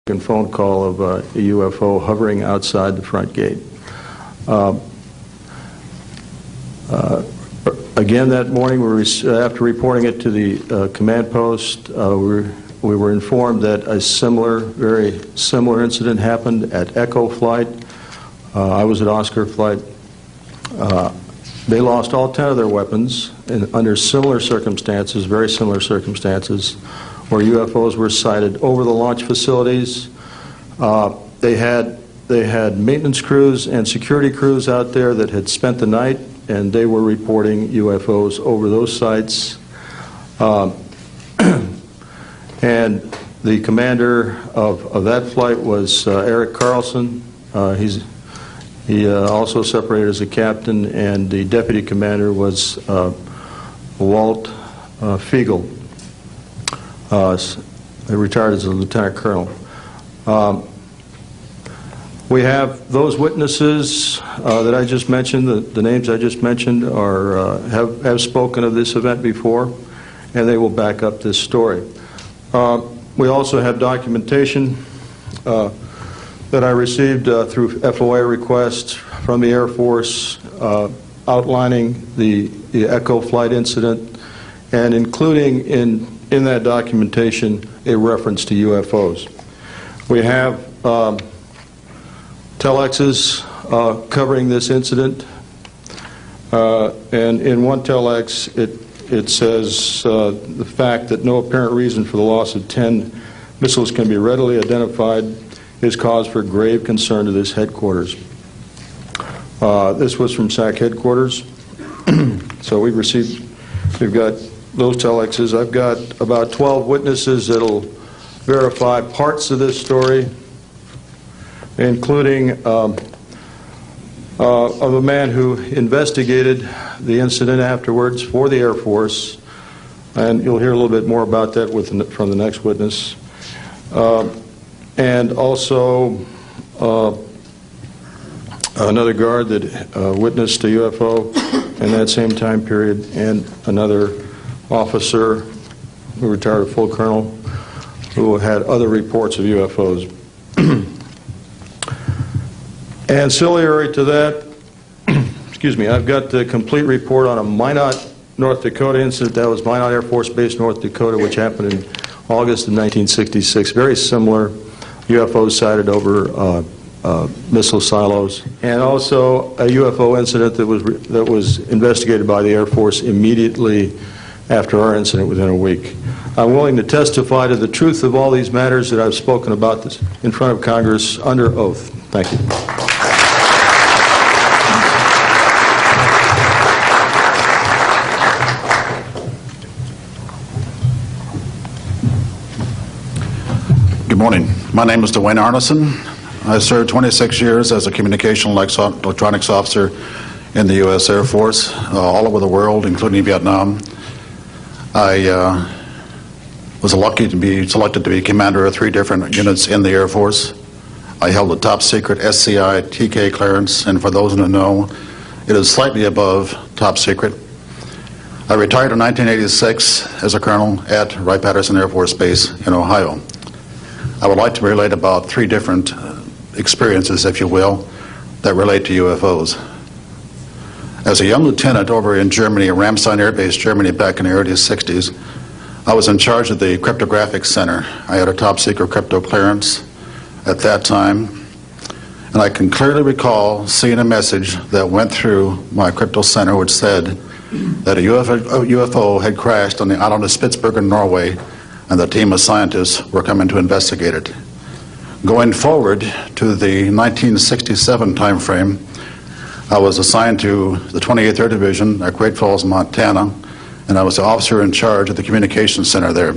and phone call of a UFO hovering outside the front gate. Again, that morning, after reporting it to the command post, we were informed that a very similar incident happened at Echo Flight. I was at Oscar Flight. They lost all 10 of their weapons under similar circumstances, very similar circumstances, where UFOs were sighted over the launch facilities. They had maintenance crews and security crews out there that had spent the night, and they were reporting UFOs over those sites. And the commander of that flight was Eric Carlson. He also separated as a captain, and the deputy commander was Walt Fiegel. He retired as a lieutenant colonel. We have those witnesses that I just mentioned, the names I just mentioned, have spoken of this event before, and they will back up this story. We also have documentation that I received through FOA requests from the Air Force outlining the Echo Flight incident, and including in that documentation a reference to UFOs. We have telexes covering this incident, and in one telex it says the fact that no apparent reason for the loss of 10 missiles can be readily identified is cause for grave concern to this headquarters. This was from SAC headquarters. So we've got those telexes. I've got about 12 witnesses that'll verify parts of this story, including of a man who investigated the incident afterwards for the Air Force, and you'll hear a little bit more about that from the next witness. And also another guard that witnessed a UFO in that same time period, and another officer who retired a full colonel who had other reports of UFOs. Ancillary to that, excuse me, I've got the complete report on a Minot, North Dakota incident. That was Minot Air Force Base, North Dakota, which happened in August of 1966. Very similar, UFOs sighted over missile silos, and also a UFO incident that was investigated by the Air Force immediately after our incident within a week. I'm willing to testify to the truth of all these matters that I've spoken about this in front of Congress under oath. Thank you. Good morning. My name is Dwayne Arneson. I served 26 years as a communication electronics officer in the U.S. Air Force, all over the world, including Vietnam. I was lucky to be selected to be commander of 3 different units in the Air Force. I held a top secret SCI TK clearance, and for those who don't know, it is slightly above top secret. I retired in 1986 as a colonel at Wright-Patterson Air Force Base in Ohio. I would like to relate about 3 different experiences, if you will, that relate to UFOs. As a young lieutenant over in Germany, Ramstein Air Base, Germany, back in the early 60s, I was in charge of the cryptographic center. I had a top secret crypto clearance at that time, and I can clearly recall seeing a message that went through my crypto center which said that a UFO had crashed on the island of Spitsbergen, Norway, and the team of scientists were coming to investigate it. Going forward to the 1967 time frame, I was assigned to the 28th Air Division at Great Falls, Montana, and I was the officer in charge of the communications center there.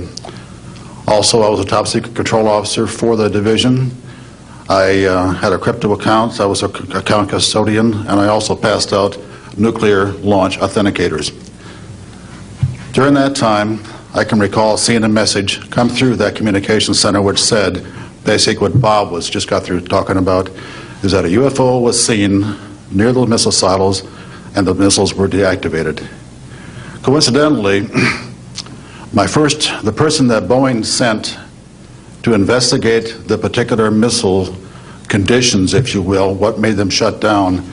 Also, I was a top secret control officer for the division. I had a crypto account. I was an account custodian, and I also passed out nuclear launch authenticators. During that time, I can recall seeing a message come through that communications center which said, basically what Bob just got through talking about, is that a UFO was seen near the missile silos and the missiles were deactivated. Coincidentally, the person that Boeing sent to to investigate the particular missile conditions, if you will, what made them shut down,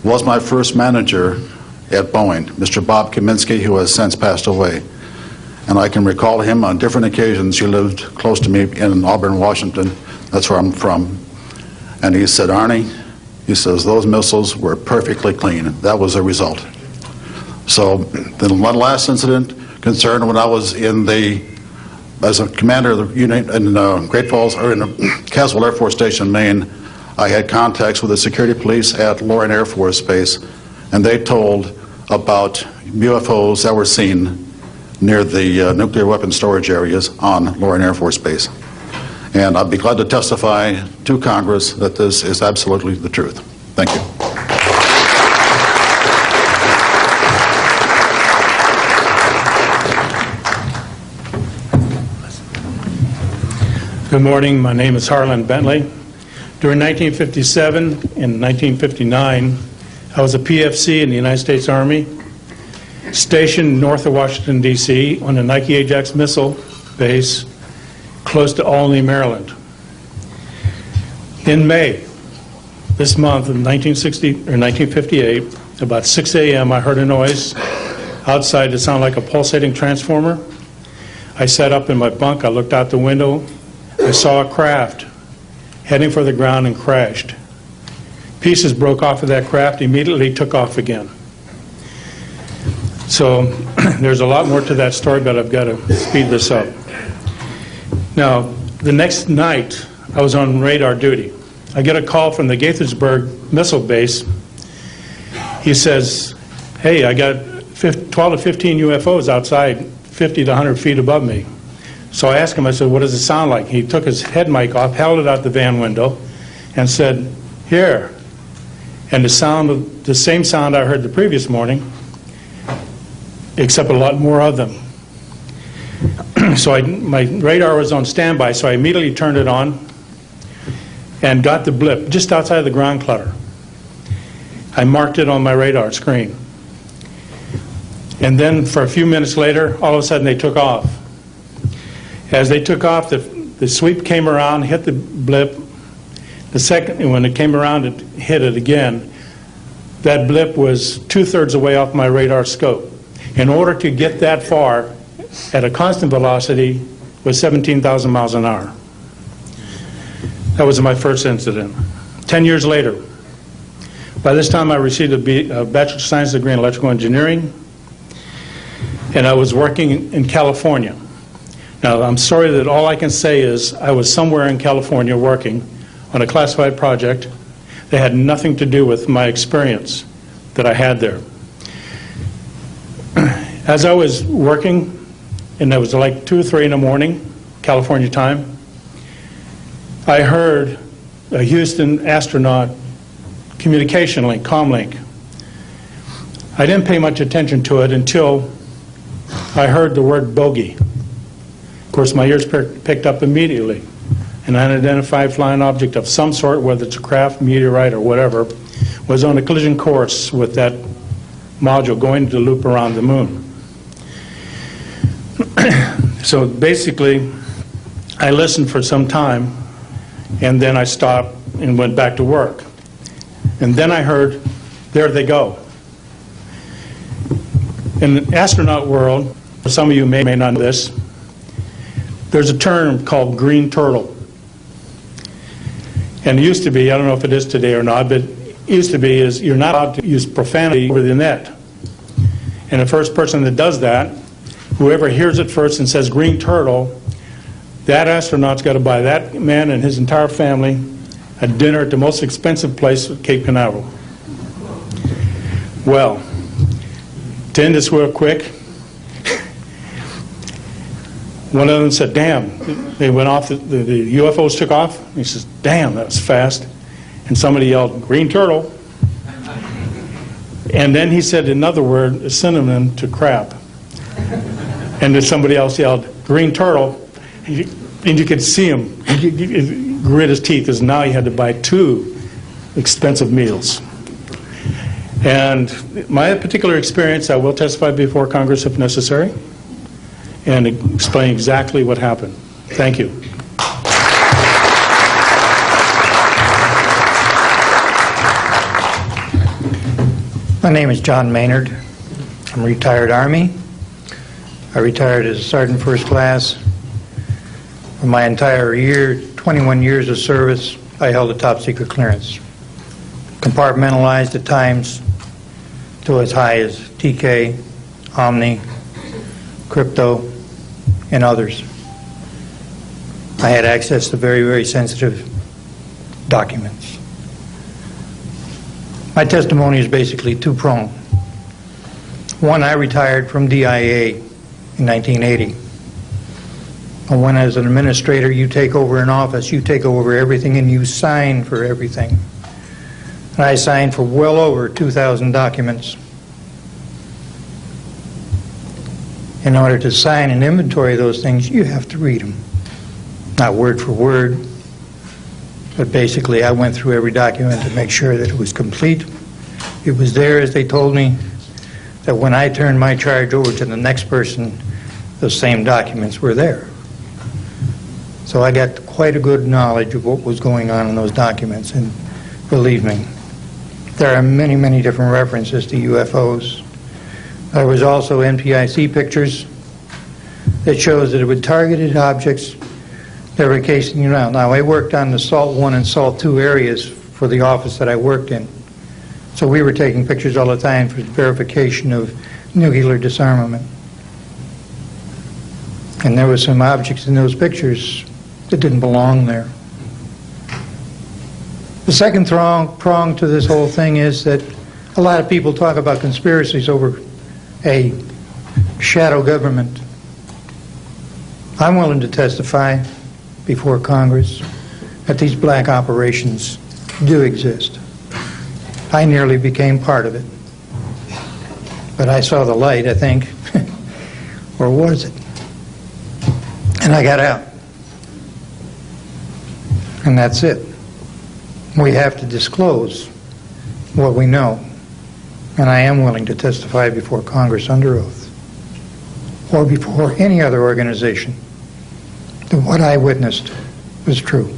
was my first manager at Boeing, Mr. Bob Kaminsky, who has since passed away. And I can recall him on different occasions. He lived close to me in Auburn, Washington. That's where I'm from. And he said, Arnie, he says, those missiles were perfectly clean. That was the result. So the one last incident concerned when I was as a commander of the unit in Great Falls, or in Caswell Air Force Station, Maine. I had contacts with the security police at Loring Air Force Base, and they told about UFOs that were seen near the nuclear weapon storage areas on Loring Air Force Base. And I'd be glad to testify to Congress that this is absolutely the truth. Thank you. Good morning. My name is Harlan Bentley. During 1957 and 1959, I was a PFC in the United States Army, stationed north of Washington, D.C. on the Nike Ajax missile base close to Albany, Maryland. In May, this month of 1958, about 6 a.m., I heard a noise outside that sounded like a pulsating transformer. I sat up in my bunk, I looked out the window, I saw a craft heading for the ground and crashed. Pieces broke off of that craft, immediately took off again. So there's a lot more to that story, but I've got to speed this up. Now, the next night, I was on radar duty. I get a call from the Gaithersburg missile base. He says, hey, I got 12 to 15 UFOs outside 50 to 100 feet above me. So I asked him, I said, what does it sound like? He took his head mic off, held it out the van window, and said, here. And the same sound I heard the previous morning, except a lot more of them. So my radar was on standby, so I immediately turned it on and got the blip just outside of the ground clutter. I marked it on my radar screen. And then for a few minutes later, all of a sudden they took off. As they took off, the sweep came around, hit the blip. The second, and when it came around, it hit it again. That blip was 2/3 away off my radar scope. In order to get that far at a constant velocity was 17,000 miles an hour. That was my first incident. 10 years later, by this time I received a Bachelor of Science degree in electrical engineering, and I was working in California. Now, I'm sorry that all I can say is I was somewhere in California working on a classified project that had nothing to do with my experience that I had there. As I was working, and it was like 2 or 3 in the morning, California time, I heard a Houston astronaut communication link, comlink. I didn't pay much attention to it until I heard the word bogey. Of course, my ears picked up immediately. An unidentified flying object of some sort, whether it's a craft, meteorite, or whatever, was on a collision course with that module going to loop around the moon. So basically, I listened for some time, and then I stopped and went back to work. And then I heard, there they go. In the astronaut world, some of you may not know this, there's a term called green turtle. And it used to be, I don't know if it is today or not, but it used to be is you're not allowed to use profanity over the net. And the first person that does that, whoever hears it first and says green turtle, that astronaut's got to buy that man and his entire family a dinner at the most expensive place at Cape Canaveral. Well, to end this real quick, one of them said, damn, they went off, the UFOs took off. He says, damn, that was fast. And somebody yelled, green turtle. And then he said another word, a synonym to crap. And then somebody else yelled, green turtle. And you could see him grit his teeth, because now he had to buy 2 expensive meals. And my particular experience, I will testify before Congress if necessary, and explain exactly what happened. Thank you. My name is John Maynard. I'm a retired Army. I retired as a Sergeant First Class. For my entire 21 years of service, I held a top secret clearance. Compartmentalized at times to as high as TK, Omni, Crypto, and others. I had access to very, very sensitive documents. My testimony is basically two-pronged. One, I retired from DIA in 1980. And when as an administrator you take over an office, you take over everything and you sign for everything. And I signed for well over 2,000 documents. In order to sign and inventory those things, you have to read them. Not word for word, but basically I went through every document to make sure that it was complete. It was there as they told me, that when I turned my charge over to the next person, those same documents were there. So I got quite a good knowledge of what was going on in those documents, and believe me, there are many, many different references to UFOs. There was also NPIC pictures that shows that it would targeted objects that were casing around. Now, I worked on the SALT 1 and SALT 2 areas for the office that I worked in. So we were taking pictures all the time for verification of nuclear disarmament. And there were some objects in those pictures that didn't belong there. The second prong to this whole thing is that a lot of people talk about conspiracies over a shadow government. I'm willing to testify before Congress that these black operations do exist. I nearly became part of it. But I saw the light, I think. Or was it? And I got out. And that's it. We have to disclose what we know. And I am willing to testify before Congress under oath, or before any other organization, that what I witnessed was true.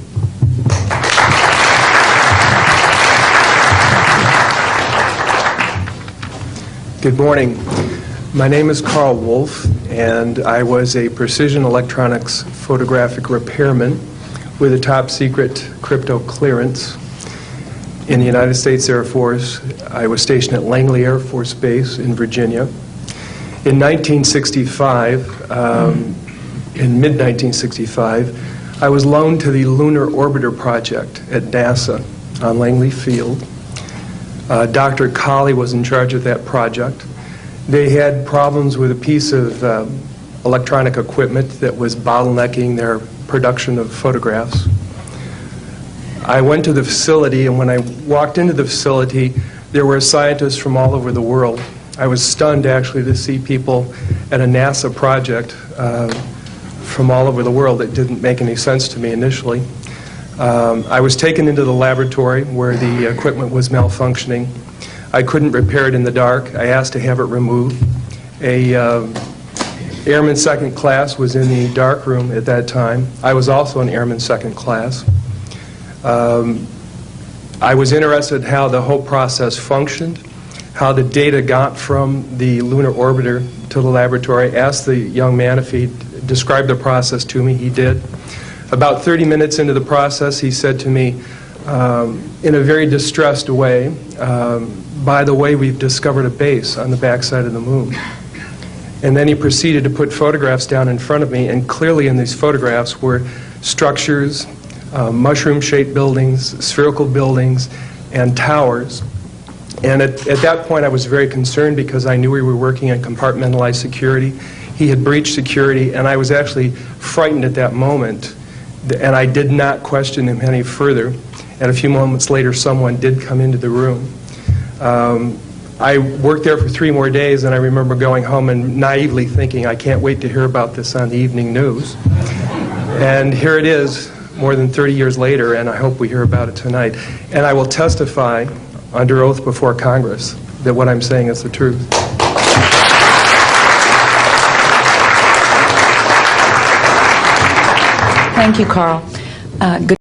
Good morning. My name is Carl Wolf, and I was a precision electronics photographic repairman with a top secret crypto clearance in the United States Air Force. I was stationed at Langley Air Force Base in Virginia. In 1965, in mid-1965, I was loaned to the Lunar Orbiter Project at NASA on Langley Field. Dr. Colley was in charge of that project. They had problems with a piece of electronic equipment that was bottlenecking their production of photographs. I went to the facility, and when I walked into the facility, there were scientists from all over the world. I was stunned, actually, to see people at a NASA project from all over the world. It didn't make any sense to me initially. I was taken into the laboratory where the equipment was malfunctioning. I couldn't repair it in the dark. I asked to have it removed. A Airman Second Class was in the dark room at that time. I was also an Airman Second Class. I was interested in how the whole process functioned, how the data got from the lunar orbiter to the laboratory. I asked the young man if he'd describe the process to me. He did. About 30 minutes into the process, he said to me, in a very distressed way, by the way, we've discovered a base on the backside of the moon. And then he proceeded to put photographs down in front of me, and clearly in these photographs were structures, mushroom-shaped buildings, spherical buildings, and towers. And at that point I was very concerned because I knew we were working on compartmentalized security. He had breached security, and I was actually frightened at that moment. And I did not question him any further. And a few moments later, someone did come into the room. I worked there for 3 more days, and I remember going home and naively thinking, I can't wait to hear about this on the evening news. And here it is, more than 30 years later, and I hope we hear about it tonight. And I will testify under oath before Congress that what I'm saying is the truth. Thank you, Carl. Good